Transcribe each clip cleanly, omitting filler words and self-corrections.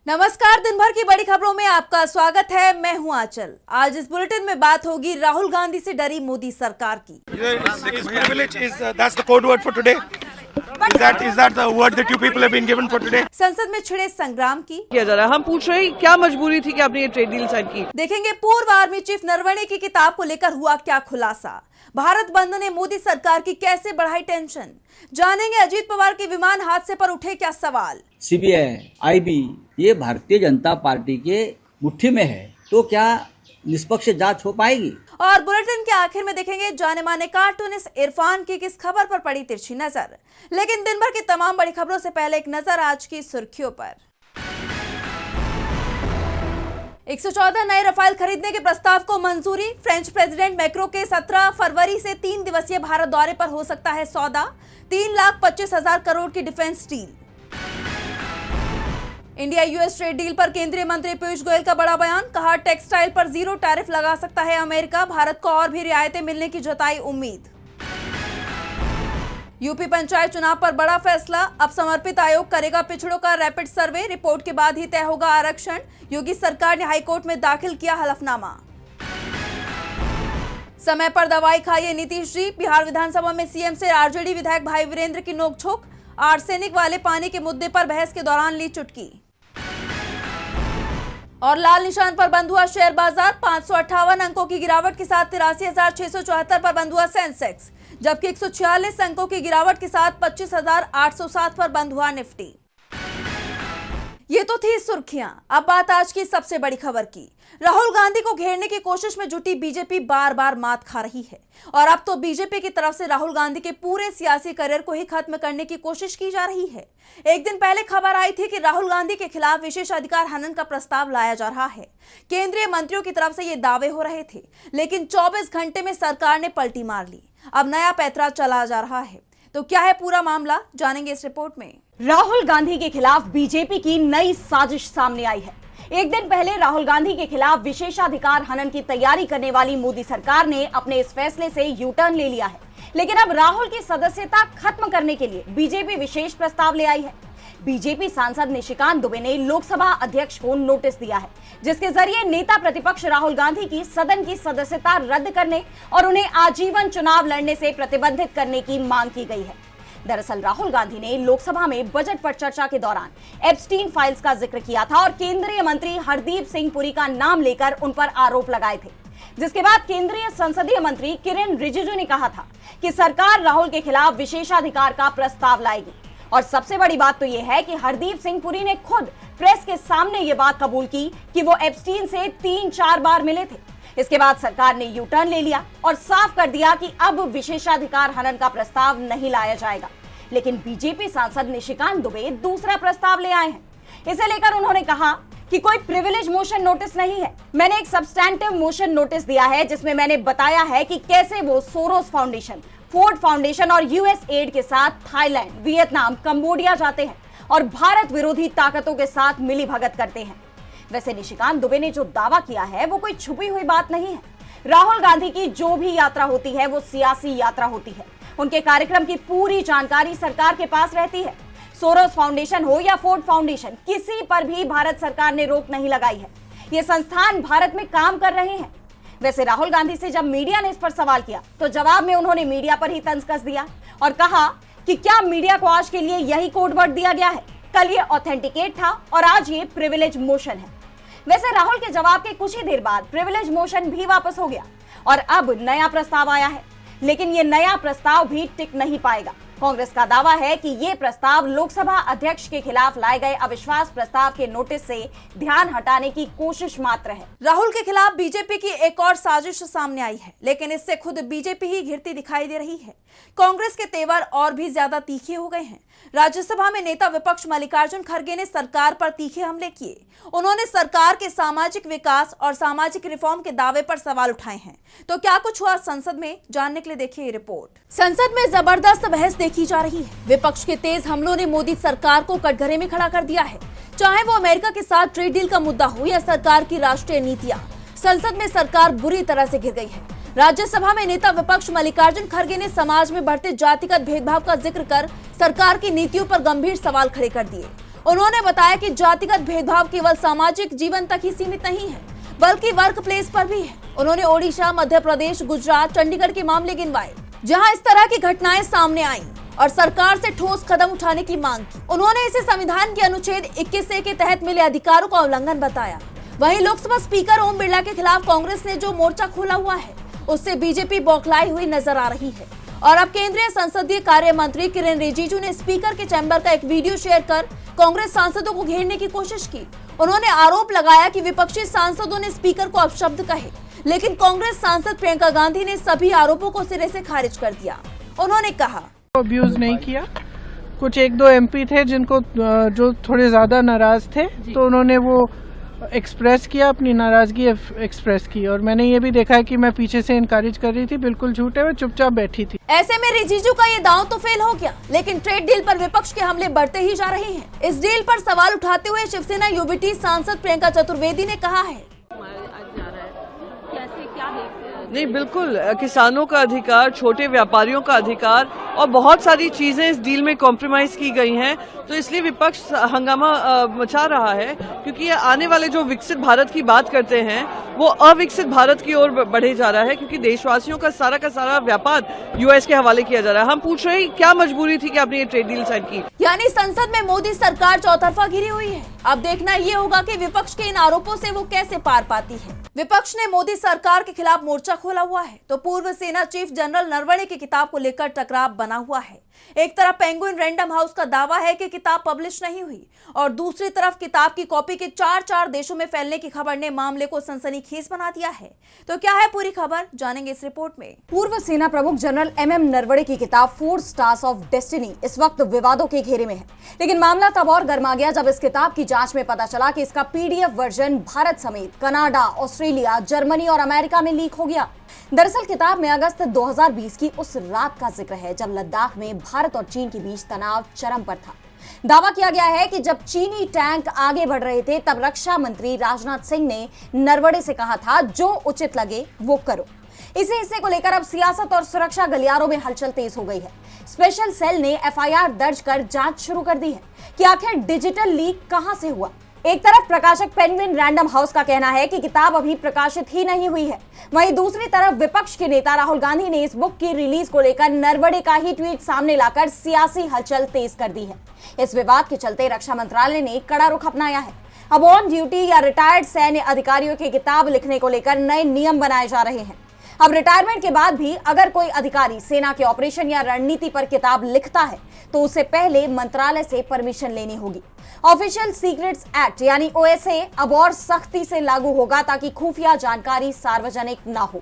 नमस्कार, दिन भर की बड़ी खबरों में आपका स्वागत है। मैं हूं आंचल। आज इस बुलेटिन में बात होगी राहुल गांधी से डरी मोदी सरकार की। संसद में छिड़े संग्राम की किया जा रहा है। हम पूछ रहे हैं क्या मजबूरी थी कि आपने ये ट्रेड डील साइन की। देखेंगे पूर्व आर्मी चीफ नरवणे की किताब को लेकर हुआ क्या खुलासा। भारत बंद ने मोदी सरकार की कैसे बढ़ाई टेंशन। जानेंगे अजीत पवार के विमान हादसे पर उठे क्या सवाल। सीबीआई, आईबी ये भारतीय जनता पार्टी के मुट्ठी में है, तो क्या निष्पक्ष जांच हो पाएगी। और बुलेटिन के आखिर में देखेंगे जाने माने कार्टूनिस्ट इरफान की किस खबर पर पड़ी तिरछी नजर। लेकिन दिन भर की तमाम बड़ी खबरों से पहले एक नजर आज की सुर्खियों पर। 114 नए रफाल खरीदने के प्रस्ताव को मंजूरी। फ्रेंच प्रेसिडेंट मैक्रो के 17 फरवरी से 3 दिवसीय भारत दौरे पर हो सकता है सौदा। 3,25,000 करोड़ की defence deal. India US trade deal पर केंद्रीय मंत्री पीयूष गोयल का बड़ा बयान। कहा टेक्सटाइल पर 0 टैरिफ लगा सकता है अमेरिका। भारत को और भी रियायतें मिलने की जताई उम्मीद। यूपी पंचायत चुनाव पर बड़ा फैसला। अब समर्पित आयोग करेगा पिछड़ों का रैपिड सर्वे। रिपोर्ट के बाद ही तय होगा आरक्षण। योगी सरकार ने हाईकोर्ट में दाखिल किया हलफनामा। समय पर दवाई खाइए नीतीश जी। बिहार विधानसभा में सीएम से आरजेडी विधायक भाई वीरेंद्र की नोकझोंक। आर्सेनिक वाले पानी के मुद्दे पर बहस के दौरान ली चुटकी। और लाल निशान पर बंद हुआ शेयर बाजार। 558 अंकों की गिरावट के साथ 83,674 पर बंद हुआ सेंसेक्स, जबकि 146 अंकों की गिरावट के साथ 25,807 पर बंद हुआ निफ्टी। ये तो थी सुर्खियां। अब बात आज की सबसे बड़ी खबर की। राहुल गांधी को घेरने की कोशिश में जुटी बीजेपी बार बार मात खा रही है और अब तो बीजेपी की तरफ से राहुल गांधी के पूरे सियासी करियर को ही खत्म करने की कोशिश की जा रही है। एक दिन पहले खबर आई थी कि राहुल गांधी के खिलाफ विशेषाधिकार हनन का प्रस्ताव लाया जा रहा है। केंद्रीय मंत्रियों की तरफ से ये दावे हो रहे थे, लेकिन 24 घंटे में सरकार ने पलटी मार ली। अब नया पैंतरा चला जा रहा है। तो क्या है पूरा मामला, जानेंगे इस रिपोर्ट में। राहुल गांधी के खिलाफ बीजेपी की नई साजिश सामने आई है। एक दिन पहले राहुल गांधी के खिलाफ विशेषाधिकार हनन की तैयारी करने वाली मोदी सरकार ने अपने इस फैसले से यू टर्न ले लिया है, लेकिन अब राहुल की सदस्यता खत्म करने के लिए बीजेपी विशेष प्रस्ताव ले आई है। बीजेपी सांसद निशिकांत दुबे ने लोकसभा अध्यक्ष को नोटिस दिया है, जिसके जरिए नेता प्रतिपक्ष राहुल गांधी की सदन की सदस्यता रद्द करने और उन्हें आजीवन चुनाव लड़ने से प्रतिबंधित करने की मांग की गई है। दरअसल राहुल गांधी ने लोकसभा में बजट पर चर्चा के दौरान एप्स्टीन फाइल्स का जिक्र किया था और केंद्रीय मंत्री हरदीप सिंह पुरी का नाम लेकर उन पर आरोप लगाए थे, जिसके बाद केंद्रीय संसदीय मंत्री किरेन रिजिजू ने कहा था कि सरकार राहुल के खिलाफ विशेषाधिकार का प्रस्ताव लाएगी। और सबसे बड़ी बात तो यह है कि हरदीप सिंह पुरी ने खुद प्रेस के सामने ये बात कबूल की कि वो एप्स्टीन से 3-4 बार मिले थे। इसके बाद सरकार ने यू टर्न ले लिया और साफ कर दिया कि अब विशेषाधिकार हनन का प्रस्ताव नहीं लाया जाएगा। लेकिन बीजेपी सांसद निशिकांत दुबे दूसरा प्रस्ताव ले आए हैं। इसे लेकर उन्होंने कहा कि कोई प्रिविलेज मोशन नोटिस नहीं है, मैंने एक सब्सटैंटिव मोशन नोटिस दिया है जिसमें मैंने बताया है कि कैसे वो सोरोस फाउंडेशन, फोर्ड फाउंडेशन और यूएस एड के साथ थाईलैंड, वियतनाम, कंबोडिया जाते हैं और भारत विरोधी ताकतों के साथ मिलीभगत करते हैं। वैसे निशिकांत दुबे ने जो दावा किया है वो कोई छुपी हुई बात नहीं है। राहुल गांधी की जो भी यात्रा होती है वो सियासी यात्रा होती है। उनके कार्यक्रम की पूरी जानकारी सरकार के पास रहती है। सोरोस फाउंडेशन हो या फोर्ड फाउंडेशन, किसी पर भी भारत सरकार ने रोक नहीं लगाई है। ये संस्थान भारत में काम कर रहे हैं। वैसे राहुल गांधी से जब मीडिया ने इस पर सवाल किया तो जवाब में उन्होंने मीडिया पर ही तंज कस दिया और कहा कि क्या मीडिया को आज के लिए यही कोड वर्ड दिया गया है? कल ये ऑथेंटिकेट था और आज ये प्रिविलेज मोशन है। वैसे राहुल के जवाब के कुछ ही देर बाद प्रिविलेज मोशन भी वापस हो गया और अब नया प्रस्ताव आया है, लेकिन ये नया प्रस्ताव भी टिक नहीं पाएगा। कांग्रेस का दावा है कि ये प्रस्ताव लोकसभा अध्यक्ष के खिलाफ लाए गए अविश्वास प्रस्ताव के नोटिस से ध्यान हटाने की कोशिश मात्र है। राहुल के खिलाफ बीजेपी की एक और साजिश सामने आई है, लेकिन इससे खुद बीजेपी ही घिरती दिखाई दे रही है। कांग्रेस के तेवर और भी ज्यादा तीखे हो गए हैं। राज्यसभा में नेता विपक्ष मल्लिकार्जुन खड़गे ने सरकार पर तीखे हमले किए। उन्होंने सरकार के सामाजिक विकास और सामाजिक रिफॉर्म के दावे पर सवाल उठाए हैं। तो क्या कुछ हुआ संसद में, जानने के लिए देखिए ये रिपोर्ट। संसद में जबरदस्त बहस देखी जा रही है। विपक्ष के तेज हमलों ने मोदी सरकार को कटघरे में खड़ा कर दिया है, चाहे वो अमेरिका के साथ ट्रेड डील का मुद्दा हो या सरकार की राष्ट्रीय नीतियां। संसद में सरकार बुरी तरह से घिर गई है। राज्यसभा में नेता विपक्ष मल्लिकार्जुन खड़गे ने समाज में बढ़ते जातिगत भेदभाव का जिक्र कर सरकार की नीतियों पर गंभीर सवाल खड़े कर दिए। उन्होंने बताया कि जातिगत भेदभाव केवल सामाजिक जीवन तक ही सीमित नहीं है, बल्कि वर्क प्लेस पर भी है। उन्होंने ओडिशा, मध्य प्रदेश, गुजरात, चंडीगढ़ के मामले गिनवाए जहां इस तरह की घटनाएं सामने आईं और सरकार से ठोस कदम उठाने की मांग की। उन्होंने इसे संविधान के अनुच्छेद 21A के तहत मिले अधिकारों का उल्लंघन बताया। वहीं लोकसभा स्पीकर ओम बिरला के खिलाफ कांग्रेस ने जो मोर्चा खोला हुआ है, उससे बीजेपी बौखलाई हुई नजर आ रही है। और अब केंद्रीय संसदीय कार्य मंत्री किरेन रिजिजू ने स्पीकर के चैम्बर का एक वीडियो शेयर कर कांग्रेस सांसदों को घेरने की कोशिश की। उन्होंने आरोप लगाया कि विपक्षी सांसदों ने स्पीकर को अपशब्द कहे, लेकिन कांग्रेस सांसद प्रियंका गांधी ने सभी आरोपों को सिरे से खारिज कर दिया। उन्होंने कहा, अब्यूज नहीं किया। कुछ एक दो एमपी थे जिनको जो थोड़े ज्यादा नाराज थे, तो उन्होंने वो एक्सप्रेस किया, अपनी नाराजगी एक्सप्रेस की, और मैंने ये भी देखा है कि मैं पीछे से इनकरेज कर रही थी। बिल्कुल झूठे, मैं चुपचाप बैठी थी। ऐसे में रिजिजू का ये दांव तो फेल हो गया, लेकिन ट्रेड डील पर विपक्ष के हमले बढ़ते ही जा रहे हैं। इस डील पर सवाल उठाते हुए शिवसेना यूबीटी सांसद प्रियंका चतुर्वेदी ने कहा है, नहीं, बिल्कुल किसानों का अधिकार, छोटे व्यापारियों का अधिकार और बहुत सारी चीजें इस डील में कॉम्प्रोमाइज की गई हैं, तो इसलिए विपक्ष हंगामा मचा रहा है, क्योंकि ये आने वाले जो विकसित भारत की बात करते हैं वो अविकसित भारत की ओर बढ़े जा रहा है, क्योंकि देशवासियों का सारा व्यापार यूएस के हवाले किया जा रहा है। हम पूछ रहे हैं क्या मजबूरी थी कि आपने ये ट्रेड डील साइन की। यानी संसद में मोदी सरकार चौतरफा घिरी हुई है। अब देखना ये होगा कि विपक्ष के इन आरोपों से वो कैसे पार पाती है। विपक्ष ने मोदी सरकार के खिलाफ मोर्चा खोला हुआ है, तो पूर्व सेना चीफ जनरल नरवणे की किताब को लेकर टकराव बना हुआ है। एक तरफ पेंगुइन रैंडम हाउस का दावा है कि किताब पब्लिश नहीं हुई, और दूसरी तरफ किताब की कॉपी के 4 देशों में फैलने की खबर ने मामले को सनसनीखेज बना दिया है। तो क्या है पूरी खबर, जानेंगे इस रिपोर्ट में। पूर्व सेना प्रमुख जनरल MM नरवणे की किताब 4 स्टार्स ऑफ डेस्टिनी इस वक्त विवादों के घेरे में है, लेकिन मामला तब और गर्मा गया जब इस किताब की जांच में पता चला कि इसका PDF वर्जन भारत समेत कनाडा, ऑस्ट्रेलिया, जर्मनी और अमेरिका में लीक हो गया। दरअसल किताब में अगस्त 2020 की उस रात का जिक्र है जब लद्दाख में भारत और चीन के बीच तनाव चरम पर था। दावा किया गया है कि जब चीनी टैंक आगे बढ़ रहे थे, तब रक्षा मंत्री राजनाथ सिंह ने नरवणे से कहा था, जो उचित लगे वो करो। इसी हिस्से को लेकर अब सियासत और सुरक्षा गलियारों में हलचल तेज हो गई है। स्पेशल सेल ने FIR दर्ज कर जांच शुरू कर दी है कि आखिर डिजिटल लीक कहां से हुआ। एक तरफ प्रकाशक पेंगुइन रैंडम हाउस का कहना है कि किताब अभी प्रकाशित ही नहीं हुई है, वहीं दूसरी तरफ विपक्ष के नेता राहुल गांधी ने इस बुक की रिलीज को लेकर नरवणे का ही ट्वीट सामने लाकर सियासी हलचल तेज कर दी है। इस विवाद के चलते रक्षा मंत्रालय ने कड़ा रुख अपनाया है। अब ऑन ड्यूटी या रिटायर्ड सैन्य अधिकारियों की किताब लिखने को लेकर नए नियम बनाए जा रहे हैं। अब रिटायरमेंट के बाद भी अगर कोई अधिकारी सेना के ऑपरेशन या रणनीति पर किताब लिखता है, तो उससे पहले मंत्रालय से परमिशन लेनी होगी। ऑफिशियल सीक्रेट्स एक्ट यानी OSA अब और सख्ती से लागू होगा, ताकि खुफिया जानकारी सार्वजनिक ना हो।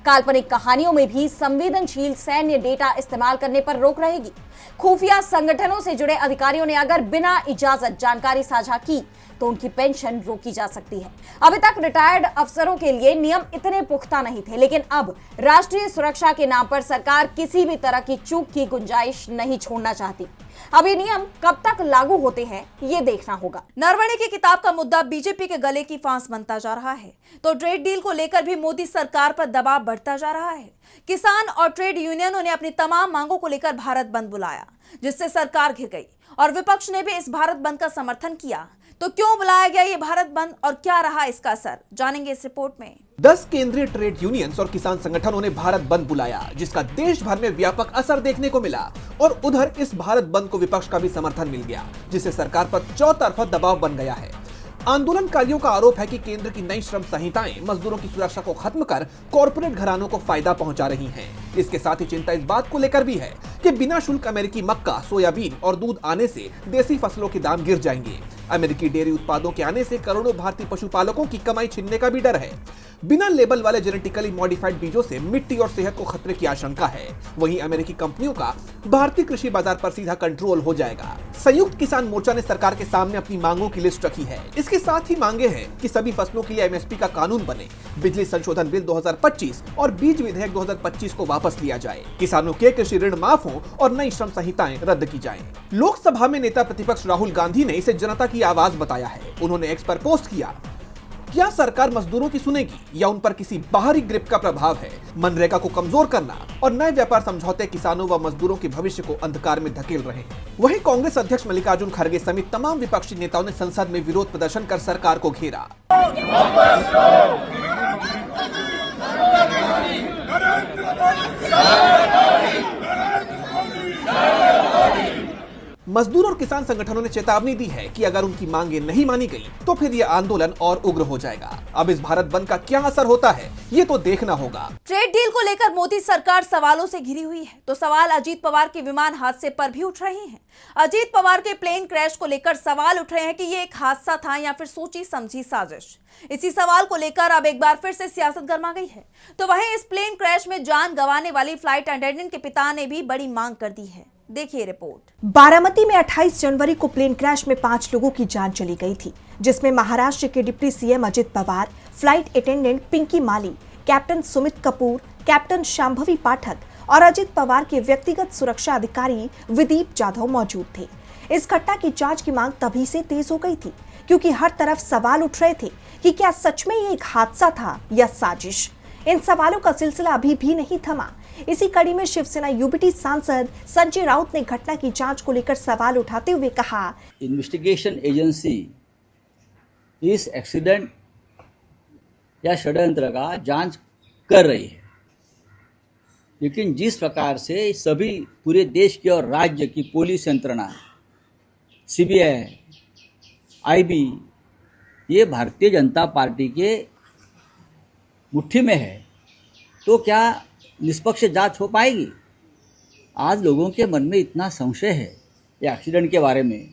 काल्पनिक कहानियों में भी संवेदनशील सैन्य डेटा इस्तेमाल करने पर रोक रहेगी। खुफिया संगठनों से जुड़े अधिकारियों ने अगर बिना इजाजत जानकारी साझा की, तो उनकी पेंशन रोकी जा सकती है। अभी तक रिटायर्ड अफसरों के लिए नियम इतने पुख्ता नहीं थे, लेकिन अब राष्ट्रीय सुरक्षा के नाम पर सरकार किसी भी तरह की चूक की गुंजाइश नहीं छोड़ना चाहती। अब ये नियम कब तक लागू होते हैं, ये देखना होगा। नरवणे की किताब का मुद्दा बीजेपी के गले की फांस बनता जा रहा है, तो ट्रेड डील को लेकर भी मोदी सरकार पर दबाव बढ़ता जा रहा है। किसान और ट्रेड यूनियनों ने अपनी तमाम मांगों को लेकर भारत बंद बुलाया, जिससे सरकार घिर गई, और विपक्ष ने भी इस भारत बंद का समर्थन किया। तो क्यों बुलाया गया ये भारत बंद और क्या रहा इसका असर, जानेंगे इस रिपोर्ट में। 10 केंद्रीय ट्रेड यूनियंस और किसान संगठनों ने भारत बंद बुलाया, जिसका देश भर में व्यापक असर देखने को मिला, और उधर इस भारत बंद को विपक्ष का भी समर्थन मिल गया, जिससे सरकार पर चौतरफा दबाव बन गया है। आंदोलनकारियों का आरोप है कि केंद्र की नई श्रम संहिताएं मजदूरों की सुरक्षा को खत्म कर कॉर्पोरेट घरानों को फायदा पहुंचा रही हैं। इसके साथ ही चिंता इस बात को लेकर भी है कि बिना शुल्क अमेरिकी मक्का, सोयाबीन और दूध आने से देसी फसलों के दाम गिर जाएंगे। अमेरिकी डेयरी उत्पादों के आने से करोड़ों भारतीय पशुपालकों की कमाई छिनने का भी डर है। बिना लेबल वाले जेनेटिकली मॉडिफाइड बीजों से मिट्टी और सेहत को खतरे की आशंका है। वहीं अमेरिकी कंपनियों का भारतीय कृषि बाजार पर सीधा कंट्रोल हो जाएगा। संयुक्त किसान मोर्चा ने सरकार के सामने अपनी मांगों की लिस्ट रखी है। इसके साथ ही मांगे हैं कि सभी फसलों के लिए MSP का कानून बने, बिजली संशोधन बिल 2025 और बीज विधेयक 2025 को वापस लिया जाए, किसानों के कृषि ऋण माफ हो और नई श्रम संहिताएं रद्द की जाएं। लोकसभा में नेता प्रतिपक्ष राहुल गांधी ने इसे जनता की आवाज बताया है। उन्होंने एक्स पर पोस्ट किया, क्या सरकार मजदूरों की सुनेगी या उन पर किसी बाहरी ग्रिप का प्रभाव है? मनरेगा को कमजोर करना और नए व्यापार समझौते किसानों व मजदूरों के भविष्य को अंधकार में धकेल रहे हैं। वहीं कांग्रेस अध्यक्ष मल्लिकार्जुन खड़गे समेत तमाम विपक्षी नेताओं ने संसद में विरोध प्रदर्शन कर सरकार को घेरा। मजदूर और किसान संगठनों ने चेतावनी दी है कि अगर उनकी मांगे नहीं मानी गई तो फिर यह आंदोलन और उग्र हो जाएगा। अब इस भारत बंद का क्या असर होता है, ये तो देखना होगा। ट्रेड डील को लेकर मोदी सरकार सवालों से घिरी हुई है, तो सवाल अजीत पवार के विमान हादसे पर भी उठ रहे हैं। अजीत पवार के प्लेन क्रैश को लेकर सवाल उठ रहे हैं कि ये एक हादसा था या फिर सोची समझी साजिश। इसी सवाल को लेकर अब एक बार फिर से सियासत गर्मा गई है। तो वहीं इस प्लेन क्रैश में जान गंवाने वाली फ्लाइट अटेंडेंट के पिता ने भी बड़ी मांग कर दी है। देखिए रिपोर्ट। बारामती में 28 जनवरी को प्लेन क्रैश में 5 लोगों की जान चली गई थी, जिसमें महाराष्ट्र के deputy CM Ajit Pawar, flight attendant Pinky Mali, captain Sumit Kapoor, captain Shambhavi Pathak और अजित पवार के व्यक्तिगत सुरक्षा अधिकारी विदीप जाधव मौजूद थे। इस घटना की जांच की मांग तभी से तेज हो गई थी क्योंकि हर तरफ सवाल उठ रहे थे कि क्या सच में ये एक हादसा था या साजिश। इन सवालों का सिलसिला अभी भी नहीं थमा। इसी कड़ी में शिवसेना यूबीटी सांसद संजय राउत ने घटना की जांच को लेकर सवाल उठाते हुए कहा, इन्वेस्टिगेशन एजेंसी इस एक्सीडेंट या षड्यंत्र का जांच कर रही है, लेकिन जिस प्रकार से सभी पूरे देश की और राज्य की पुलिस यंत्रणा, सीबीआई, आईबी, ये भारतीय जनता पार्टी के मुट्ठी में है, तो क्या निष्पक्ष जांच हो पाएगी? आज लोगों के मन में इतना संशय है ये एक्सीडेंट के बारे में,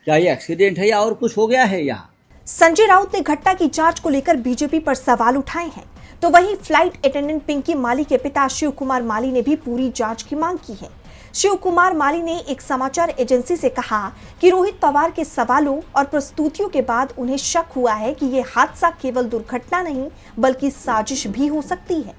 क्या ये एक्सीडेंट है या और कुछ हो गया है यहाँ? संजय राउत ने घटना की जांच को लेकर बीजेपी पर सवाल उठाए हैं, तो वहीं फ्लाइट अटेंडेंट पिंकी माली के पिता शिव कुमार माली ने भी पूरी जांच की मांग की है। शिव कुमार माली ने एक समाचार एजेंसी से कहा कि रोहित पवार के सवालों और प्रस्तुतियों के बाद उन्हें शक हुआ है कि ये हादसा केवल दुर्घटना नहीं बल्कि साजिश भी हो सकती है।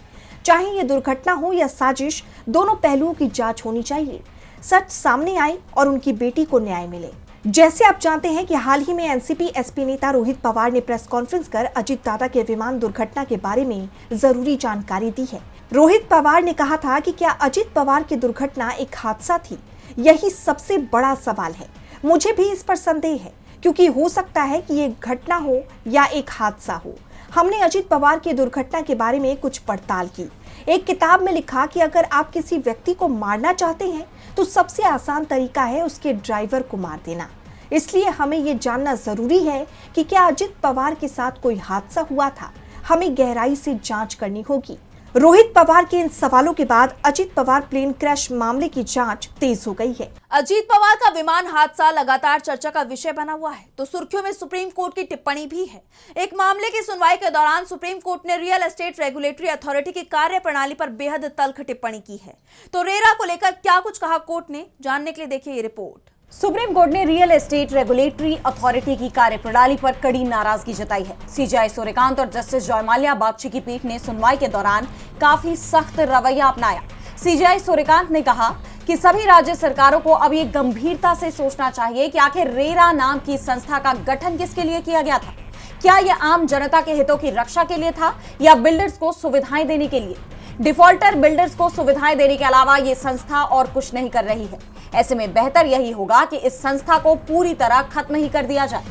चाहे ये दुर्घटना हो या साजिश, दोनों पहलुओं की जांच होनी चाहिए, सच सामने आए और उनकी बेटी को न्याय मिले। जैसे आप जानते हैं कि हाल ही में एनसीपी एसपी नेता रोहित पवार ने प्रेस कॉन्फ्रेंस कर अजित दादा के विमान दुर्घटना के बारे में जरूरी जानकारी दी है। रोहित पवार ने कहा था कि क्या अजित पवार की दुर्घटना एक हादसा थी? यही सबसे बड़ा सवाल है। मुझे भी इस पर संदेह है क्योंकि हो सकता है कि ये घटना हो या एक हादसा हो। हमने अजित पवार की दुर्घटना के बारे में कुछ पड़ताल की। एक किताब में लिखा कि अगर आप किसी व्यक्ति को मारना चाहते हैं तो सबसे आसान तरीका है उसके ड्राइवर को मार देना। इसलिए हमें ये जानना जरूरी है कि क्या अजित पवार के साथ कोई हादसा हुआ था। हमें गहराई से जांच करनी होगी। रोहित पवार के इन सवालों के बाद अजित पवार प्लेन क्रैश मामले की जांच तेज हो गई है। अजीत पवार का विमान हादसा लगातार चर्चा का विषय बना हुआ है, तो सुर्खियों में सुप्रीम कोर्ट की टिप्पणी भी है। एक मामले की सुनवाई के दौरान सुप्रीम कोर्ट ने रियल एस्टेट रेगुलेटरी अथॉरिटी की कार्यप्रणाली पर बेहद तल्ख टिप्पणी की है। तो रेरा को लेकर क्या कुछ कहा कोर्ट ने, जानने के लिए देखिए ये रिपोर्ट। सुप्रीम कोर्ट ने रियल एस्टेट रेगुलेटरी अथॉरिटी की कार्यप्रणाली पर कड़ी नाराजगी जताई है। सीजेआई सूर्यकांत और जस्टिस जयमाल्या बागची की पीठ ने सुनवाई के दौरान काफी सख्त रवैया अपनाया। सीजेआई सूर्यकांत ने कहा कि सभी राज्य सरकारों को अब ये गंभीरता से सोचना चाहिए कि आखिर रेरा नाम की संस्था का गठन किसके लिए किया गया था। क्या यह आम जनता के हितों की रक्षा के लिए था या बिल्डर्स को सुविधाएं देने के लिए? डिफॉल्टर बिल्डर्स को सुविधाएं देने के अलावा ये संस्था और कुछ नहीं कर रही है। ऐसे में बेहतर यही होगा कि इस संस्था को पूरी तरह खत्म ही कर दिया जाए।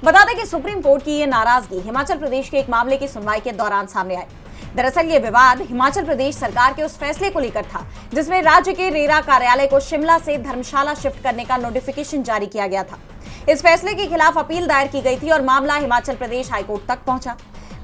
बता दें कि सुप्रीम कोर्ट की ये नाराजगी हिमाचल प्रदेश के एक मामले की सुनवाई के दौरान सामने आई। दरअसल ये विवाद हिमाचल प्रदेश सरकार के उस फैसले को लेकर था जिसमें राज्य के रेरा कार्यालय को शिमला से धर्मशाला शिफ्ट करने का नोटिफिकेशन जारी किया गया था। इस फैसले के खिलाफ अपील दायर की गई थी और मामला हिमाचल प्रदेश हाईकोर्ट तक पहुंचा।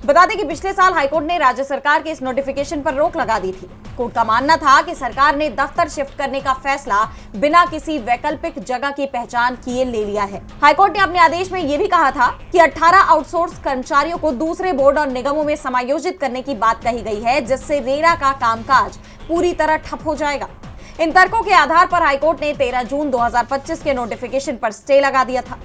बता दें कि पिछले साल हाईकोर्ट ने राज्य सरकार के इस नोटिफिकेशन पर रोक लगा दी थी। कोर्ट का मानना था कि सरकार ने दफ्तर शिफ्ट करने का फैसला बिना किसी वैकल्पिक जगह की पहचान किए ले लिया है। हाईकोर्ट ने अपने आदेश में यह भी कहा था कि 18 आउटसोर्स कर्मचारियों को दूसरे बोर्ड और निगमों में समायोजित करने की बात कही गई है, जिससे रेरा का कामकाज पूरी तरह ठप हो जाएगा। इन तर्कों के आधार पर हाईकोर्ट ने 13 जून 2025 के नोटिफिकेशन पर स्टे लगा दिया था।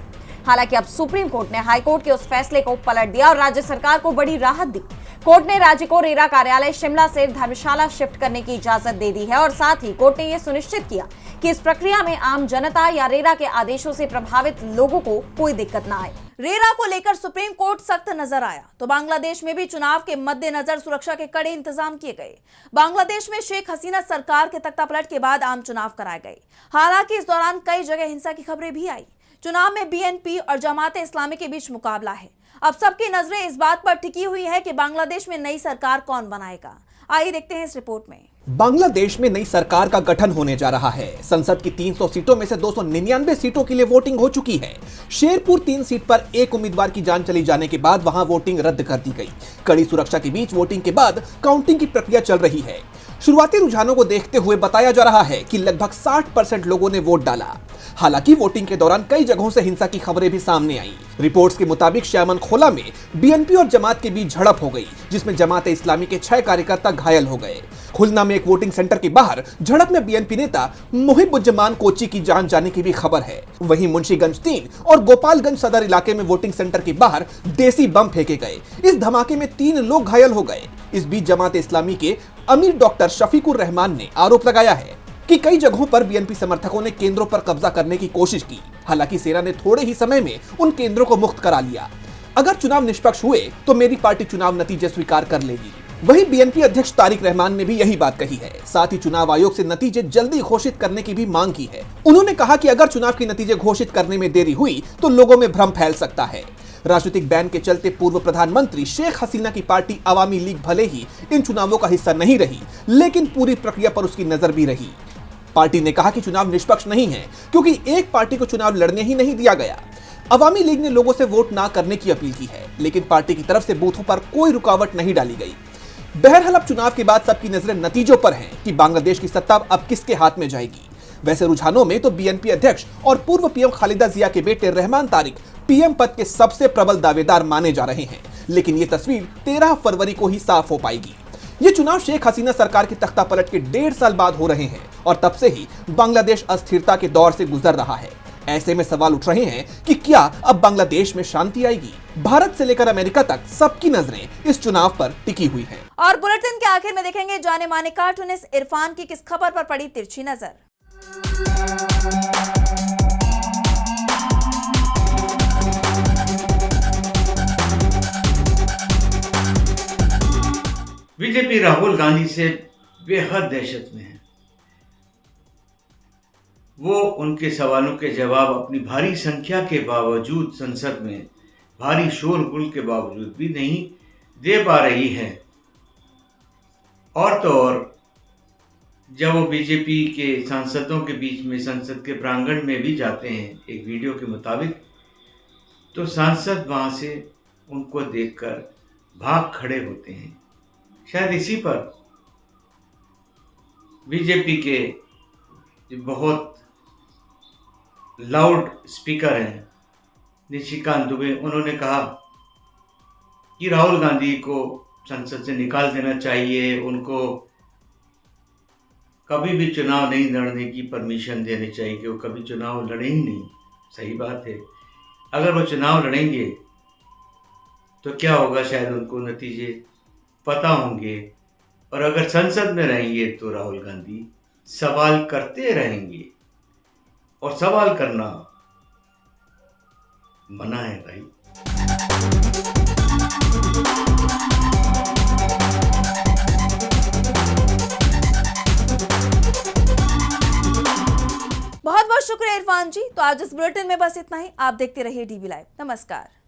हालांकि अब सुप्रीम कोर्ट ने हाईकोर्ट के उस फैसले को पलट दिया और राज्य सरकार को बड़ी राहत दी। कोर्ट ने राज्य को रेरा कार्यालय शिमला से धर्मशाला शिफ्ट करने की इजाजत दे दी है और साथ ही कोर्ट ने यह सुनिश्चित किया कि इस प्रक्रिया में आम जनता या रेरा के आदेशों से प्रभावित लोगों को कोई दिक्कत न आए। रेरा को लेकर सुप्रीम कोर्ट सख्त नजर आया तो बांग्लादेश में भी चुनाव के मद्देनजर सुरक्षा के कड़े इंतजाम किए गए। बांग्लादेश में शेख हसीना सरकार के तख्तापलट के बाद आम चुनाव कराए गए। हालांकि इस दौरान कई जगह हिंसा की खबरें भी आई। चुनाव में बीएनपी और जमाते इस्लामी के बीच मुकाबला है। अब सबकी नजरें इस बात पर टिकी हुई है कि बांग्लादेश में नई सरकार कौन बनाएगा। आइए देखते हैं इस रिपोर्ट में। बांग्लादेश में नई सरकार का गठन होने जा रहा है। संसद की 300 सीटों में से 299 सीटों के लिए वोटिंग हो चुकी है। शेरपुर 3 सीट पर एक उम्मीदवार की जान चली जाने के बाद वहां वोटिंग रद्द कर दी गई। कड़ी सुरक्षा के बीच वोटिंग के बाद काउंटिंग की प्रक्रिया चल रही है। शुरुआती रुझानों को देखते हुए बताया जा रहा है कि लगभग 60% लोगों ने वोट डाला। हालांकि वोटिंग के दौरान कई जगहों से हिंसा की खबरें भी सामने आई। रिपोर्ट्स के मुताबिक श्यामन खोला में बीएनपी और जमात के बीच झड़प हो गई, जिसमें जमात इस्लामी के 6 कार्यकर्ता घायल हो गए। खुलना में एक वोटिंग सेंटर के बाहर झड़प में बीएनपी नेता मुहिबुज्जमान कोची की जान जाने की भी खबर है। वहीं मुंशीगंज 3 और गोपालगंज सदर इलाके में वोटिंग सेंटर के बाहर देसी बम फेंके गए। इस धमाके में 3 लोग घायल हो गए। इस बीच जमात इस्लामी के अमीर डॉक्टर शफीकुर रहमान ने आरोप लगाया है कि कई जगहों पर बीएनपी समर्थकों ने केंद्रों पर कब्जा करने की कोशिश की। हालांकि सेना ने थोड़े ही समय में उन केंद्रों को मुक्त करा लिया। अगर चुनाव निष्पक्ष हुए तो मेरी पार्टी चुनाव नतीजे स्वीकार कर लेगी। वहीं बीएनपी अध्यक्ष तारिक रहमान ने भी यही बात कही है। साथ ही चुनाव आयोग से नतीजे जल्दी घोषित करने की भी मांग की है। उन्होंने कहा कि अगर चुनाव के नतीजे घोषित करने में देरी हुई तो लोगों में भ्रम फैल सकता है। राजनीतिक बैन के चलते पूर्व प्रधानमंत्री शेख हसीना की पार्टी अवामी लीग भले ही इन चुनावों का हिस्सा नहीं रही, लेकिन पूरी प्रक्रिया पर उसकी नजर भी रही। पार्टी ने कहा कि चुनाव निष्पक्ष नहीं है क्योंकि एक पार्टी को चुनाव लड़ने ही नहीं दिया गया। अवामी लीग ने लोगों से वोट ना करने की अपील की है, लेकिन पार्टी की तरफ से बूथों पर कोई रुकावट नहीं डाली गई। बहरहाल अब चुनाव के बाद सबकी नजरें नतीजों पर हैं कि बांग्लादेश की सत्ता अब किसके हाथ में जाएगी। वैसे रुझानों में तो बीएनपी अध्यक्ष और पूर्व पीएम खालिदा जिया के बेटे रहमान तारिक पीएम पद के सबसे प्रबल दावेदार माने जा रहे हैं, लेकिन ये तस्वीर 13 फरवरी को ही साफ हो पाएगी। ये चुनाव शेख हसीना सरकार की तख्तापलट के 1.5 साल बाद हो रहे हैं और तब से ही बांग्लादेश अस्थिरता के दौर से गुजर रहा है। ऐसे में सवाल उठ रहे हैं कि क्या अब बांग्लादेश में शांति आएगी। भारत से लेकर अमेरिका तक सबकी नजरें इस चुनाव पर टिकी हुई हैं। और बुलेटिन के आखिर में देखेंगे जाने माने कार्टूनिस्ट इरफान की किस खबर पर पड़ी तिरछी नजर। बीजेपी राहुल गांधी से बेहद दहशत में है। वो उनके सवालों के जवाब अपनी भारी संख्या के बावजूद, संसद में भारी शोरगुल के बावजूद भी नहीं दे पा रही है। और तो और जब वो बीजेपी के सांसदों के बीच में संसद के प्रांगण में भी जाते हैं, एक वीडियो के मुताबिक, तो सांसद वहाँ से उनको देखकर भाग खड़े होते हैं। शायद इसी पर बीजेपी के बहुत लाउड स्पीकर हैं निशिकांत दुबे, उन्होंने कहा कि राहुल गांधी को संसद से निकाल देना चाहिए, उनको कभी भी चुनाव नहीं लड़ने की परमिशन देनी चाहिए कि वो कभी चुनाव लड़े ही नहीं। सही बात है, अगर वो चुनाव लड़ेंगे तो क्या होगा, शायद उनको नतीजे पता होंगे, और अगर संसद में रहेंगे तो राहुल गांधी सवाल करते रहेंगे, और सवाल करना मना है भाई। बहुत बहुत शुक्रिया इरफान जी। तो आज इस बुलेटिन में बस इतना ही। आप देखते रहिए डीबी लाइव। नमस्कार।